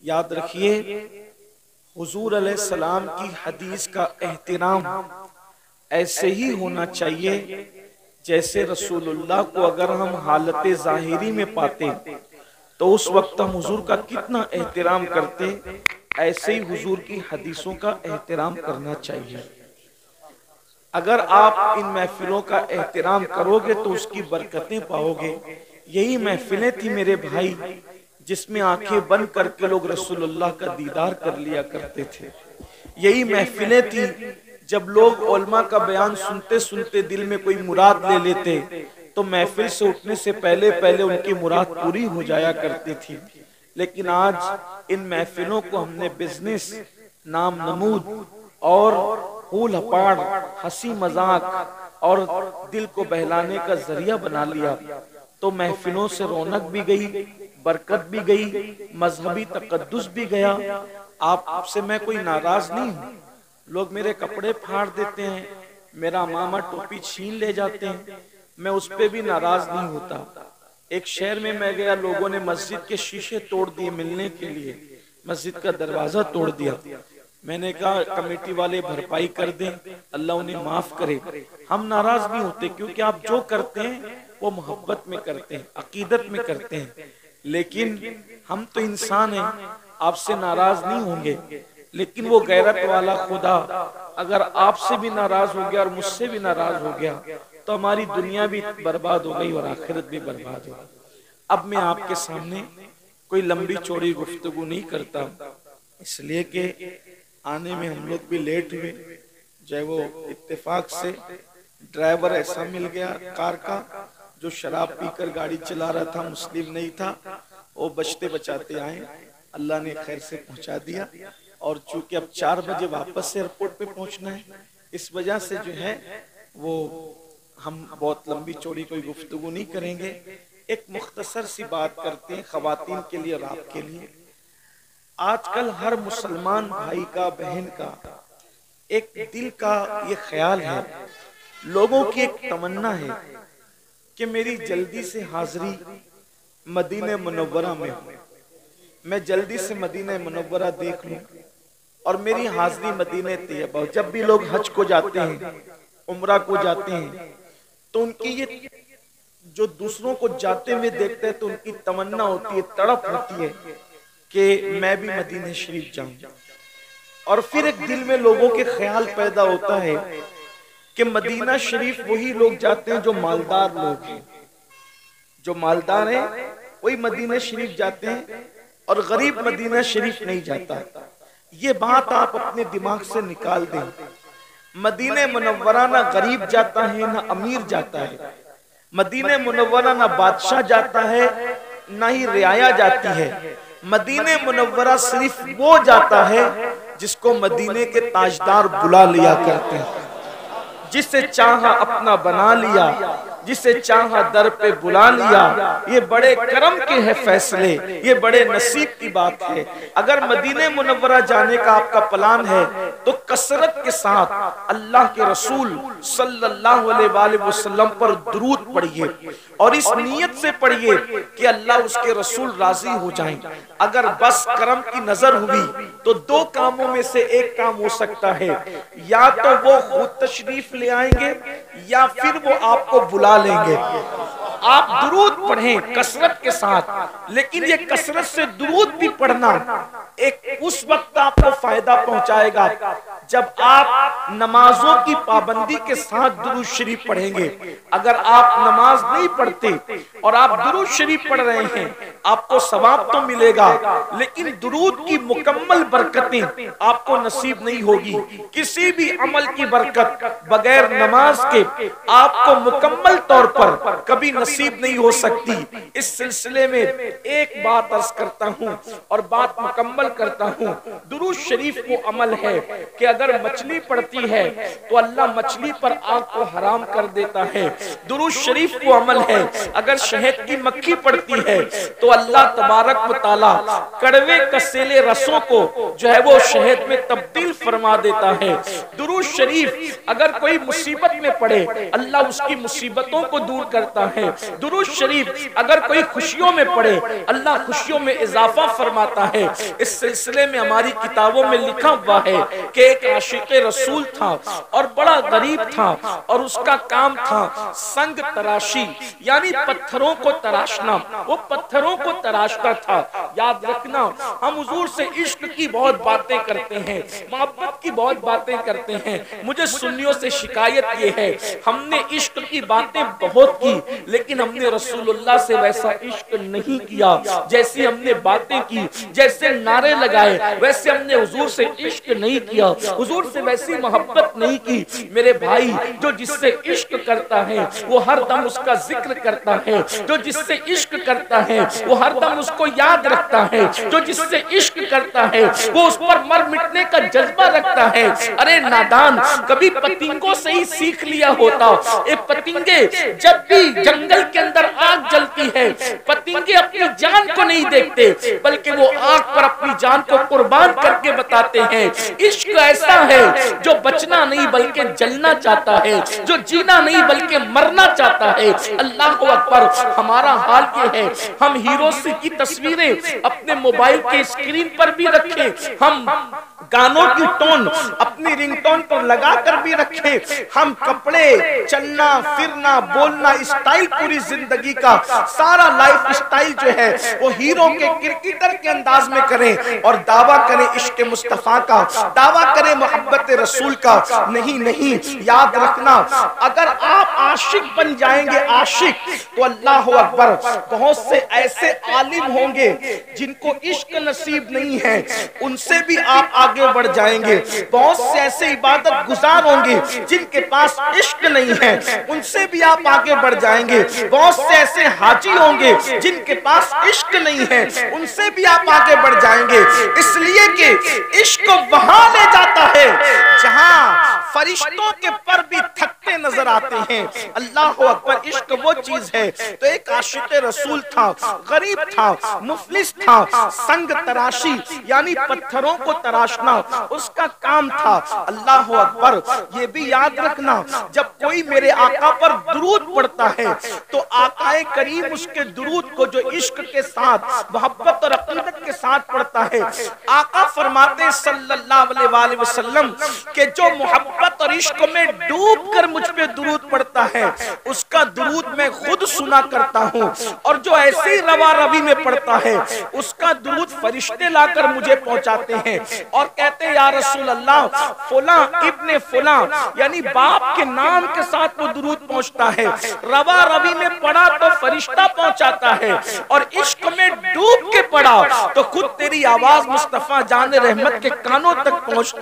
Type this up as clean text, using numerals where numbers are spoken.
یاد رکھیے حضور علیہ السلام کی حدیث کا احترام ایسے ہی ہونا چاہیے جیسے رسول اللہ کو اگر ہم حالت ظاہری میں پاتے تو اس وقت ہم حضور کا کتنا احترام کرتے، ایسے ہی حضور کی حدیثوں کا احترام کرنا چاہیے۔ اگر آپ ان محفلوں کا احترام کرو گے تو اس کی برکتیں پاؤ گے۔ یہی محفلیں تھی میرے بھائی جس میں آنکھیں بند کر کے لوگ رسول اللہ کا دیدار کر لیا کرتے تھے۔ یہی محفلیں تھی جب لوگ علماء کا بیان سنتے سنتے دل میں کوئی مراد لے لیتے تو محفل سے اٹھنے سے پہلے ان کی مراد پوری ہو جایا کرتی تھی۔ لیکن آج ان محفلوں کو ہم نے بزنس، نام نمود اور پھول ہپاڑ، ہنسی مذاق اور دل کو بہلانے کا ذریعہ بنا لیا، تو محفلوں سے رونق بھی گئی، برکت بھی گئی، مذہبی تقدس بھی گیا۔ آپ سے میں کوئی ناراض نہیں ہوں، لوگ میرے کپڑے پھاڑ دیتے ہیں، میرا ماما ٹوپی چھین لے جاتے ہیں، میں اس پہ بھی ناراض نہیں ہوتا۔ ایک شہر میں گیا، لوگوں نے مسجد کے شیشے توڑ دیے ملنے کے لیے، مسجد کا دروازہ توڑ دیا۔ میں نے کہا کمیٹی والے بھرپائی کر دیں، اللہ انہیں معاف کرے۔ ہم ناراض نہیں ہوتے کیونکہ آپ جو کرتے ہیں وہ محبت میں کرتے ہیں، عقیدت میں کرتے ہیں، لیکن ہم تو انسان ہیں، آپ سے ناراض نہیں ہوں گے۔ لیکن وہ غیرت والا خدا اگر آپ سے بھی ناراض ہو گیا اور مجھ سے بھی ناراض ہو گیا تو ہماری دنیا بھی برباد ہو گئی اور آخرت بھی برباد ہو گئی۔ اب میں آپ کے سامنے کوئی لمبی چوڑی گفتگو نہیں کرتا، اس لیے کہ آنے میں ہم لوگ بھی لیٹ ہوئے، جائے وہ اتفاق سے ڈرائیور ایسا مل گیا کار کا جو شراب پی کر گاڑی چلا رہا تھا، مسلم نہیں تھا، وہ بچتے بچاتے آئے، اللہ نے خیر سے پہنچا دیا۔ اور چونکہ اب 4 بجے واپس سے ایئرپورٹ پہ پہنچنا ہے، اس وجہ سے جو ہے وہ ہم بہت لمبی چوڑی کوئی گفتگو نہیں کریں گے، ایک مختصر سی بات کرتے ہیں خواتین کے لیے اور آپ کے لیے۔ آج کل ہر مسلمان بھائی کا، بہن کا ایک دل کا یہ خیال ہے، لوگوں کی ایک تمنا ہے کہ میری جلدی سے حاضری مدینہ منورہ میں ہو، میں جلدی سے مدینہ منورہ دیکھ لوں اور میری حاضری مدینہ طیبہ ہو۔ جب بھی لوگ حج کو جاتے ہیں، عمرہ کو جاتے ہیں، تو ان کی یہ جو دوسروں کو جاتے ہوئے دیکھتے ہیں تو ان کی تمنا ہوتی ہے، تڑپ ہوتی ہے کہ میں بھی مدینہ شریف جاؤں۔ اور پھر ایک دل میں لوگوں کے خیال پیدا ہوتا ہے کہ مدینہ شریف وہی لوگ جاتے ہیں جو مالدار لوگ ہیں، جو مالدار ہیں وہی مدینہ شریف جاتے ہیں اور غریب مدینہ شریف نہیں جاتا۔ یہ بات آپ اپنے دماغ سے نکال دیں، مدینہ منورہ نہ غریب جاتا ہے نہ امیر جاتا ہے، مدینہ منورہ نہ بادشاہ جاتا ہے نہ ہی رعایا جاتی ہے، مدینہ منورہ صرف وہ جاتا ہے جس کو مدینے کے تاجدار بلا لیا کرتے ہیں، جسے چاہا اپنا بنا لیا، جسے چاہا در پہ بلا لیا۔ یہ بڑے کرم کے ہیں فیصلے، یہ بڑے نصیب کی بات ہے۔ اگر مدینہ منورہ جانے کا آپ کا پلان ہے تو کثرت کے ساتھ اللہ کے رسول صلی اللہ علیہ وآلہ وسلم پر درود پڑھیے اور اس نیت سے پڑھیے کہ اللہ اس کے رسول راضی ہو جائیں۔ اگر بس کرم کی نظر ہوئی تو 2 کاموں میں سے ایک کام ہو سکتا ہے، یا تو وہ خود تشریف لے آئیں گے یا پھر وہ آپ کو بلا لیں گے۔ آپ درود پڑھیں کثرت کے ساتھ، لیکن یہ کثرت سے درود بھی پڑھنا ایک اس وقت آپ کو فائدہ پہنچائے گا جب آپ نمازوں کی پابندی کے ساتھ درود شریف پڑھیں گے۔ اگر آپ نماز نہیں پڑھتے اور آپ درود شریف پڑھ رہے ہیں، آپ کو ثواب تو ملے گا لیکن درود کی مکمل برکتیں آپ کو نصیب نہیں ہوگی۔ کسی بھی عمل کی برکت بغیر نماز کے آپ کو مکمل طور پر کبھی نصیب نہیں ہو سکتی۔ اس سلسلے میں ایک بات عرض کرتا ہوں اور بات مکمل کرتا ہوں، درود شریف وہ عمل ہے کہ اگر اگر مچھلی پڑتی ہے تو اللہ مچھلی پر آگ کو حرام کر دیتا ہے. درود شریف کو عمل ہے. اگر شہد کی مکھی پڑتی ہے تو اللہ تبارک و تعالی کڑوے کسیلے رسوں کو جو ہے وہ شہد میں تبدیل فرما دیتا ہے. درود شریف اگر کوئی مصیبت میں پڑے اللہ اس کی مصیبتوں کو دور کرتا ہے. درود شریف اگر کوئی خوشیوں میں پڑے اللہ خوشیوں میں اضافہ فرماتا ہے. اس سلسلے میں ہماری کتابوں میں لکھا ہوا ہے کہ ایک عاشق رسول تھا اور بڑا غریب تھا اور اس کا کام تھا سنگ تراشی یعنی پتھروں کو تراشنا. وہ پتھروں کو تراشتا تھا. یاد رکھنا ہم حضور سے عشق کی بہت باتیں کرتے ہیں, محبت کی بہت باتیں کرتے ہیں. مجھے سنیوں سے شکایت یہ ہے ہم نے عشق کی باتیں بہت کی لیکن ہم نے رسول اللہ سے ویسا عشق نہیں کیا. جیسی ہم نے باتیں کی, جیسے نعرے لگائے, ویسے ہم نے حضور سے عشق نہیں کیا, حضور سے ویسی محبت نہیں کی. میرے بھائی جو جس سے عشق کرتا ہے وہ ہر دم اس کا ذکر کرتا ہے, جو جس سے عشق کرتا ہے وہ ہر دم اس کو یاد رکھتا ہے, جو جس سے عشق کرتا ہے وہ اس پر مر مٹنے کا جذبہ رکھتا ہے. ارے نادان کبھی پتنگوں سے ہی سیکھ لیا ہوتا. اے پتنگے جب بھی جنگل کے اندر آگ جلتی ہے پتنگے اپنی جان کو نہیں دیکھتے بلکہ وہ آگ پر اپنی جان کو قربان کر کے بتاتے ہیں. عشق ایسا ہے جو بچنا نہیں بلکہ جلنا چاہتا ہے, جو جینا نہیں بلکہ مرنا چاہتا ہے. اللہ اکبر. ہمارا حال یہ ہے ہم ہیروز کی تصویریں اپنے موبائل کے اسکرین پر بھی رکھیں, ہم گانوں کی ٹون اپنی رنگ ٹون پر لگا کر بھی رکھیں, ہم کپڑے چلنا پھرنا بولنا اسٹائل پوری زندگی کا سارا لائف اسٹائل جو ہے وہ ہیرو کے کرکٹر کے انداز میں کریں اور دعویٰ کریں عشق مصطفیٰ کا, دعویٰ کریں محبت رسول کا. نہیں نہیں, یاد رکھنا اگر آپ عاشق بن جائیں گے عاشق تو اللہ اکبر بہت سے ایسے عالم ہوں گے جن کو عشق نصیب نہیں ہے ان سے بھی آپ آگے بڑھ جائیں گے. بہت سے ایسے عبادت گزار ہوں گے جن کے پاس عشق نہیں ہے ان سے بھی آپ آگے بڑھ جائیں گے. بہت سے ایسے حاجی ہوں گے جن کے پاس عشق نہیں ہے ان سے بھی آپ آگے بڑھ جائیں گے. اس لیے کہ عشق وہاں لے جاتا ہے جہاں فرشتوں کے پر بھی تھکتے نظر آتے ہیں. اللہ اکبر. عشق وہ چیز ہے. تو ایک عاشق رسول تھا, غریب تھا, مفلس تھا, سنگ تراشی یعنی پتھروں کو تراشنا اس کا کام تھا. اللہ اکبر. یہ بھی یاد رکھنا جب کوئی میرے آقا پر درود پڑھتا ہے تو آقا کریم اس کے درود کو جو عشق کے ساتھ محبت اور عقیدت کے ساتھ پڑھتا ہے آقا فرماتے صلی اللہ علیہ وآلہ وسلم کہ جو محبت اور عشق میں ڈوب کر مجھ پہ درود پڑھتا ہے اس کا درود میں خود سنا کرتا ہوں, اور جو ایسی روا روی میں پڑھتا ہے اس کا درود فرشتے لا کر مجھے پہنچاتے ہیں اور کہتے ہیں یا رسول اللہ فلاں ابن فلاں یعنی باپ کے نام کے ساتھ وہ درود پہنچتا ہے. روا روی میں پڑھا تو فرشتہ پہنچاتا ہے اور عشق میں ڈوب کے پڑھا تو خود تیری آواز مصطفیٰ جان رحمت کے کانوں تک پہنچتی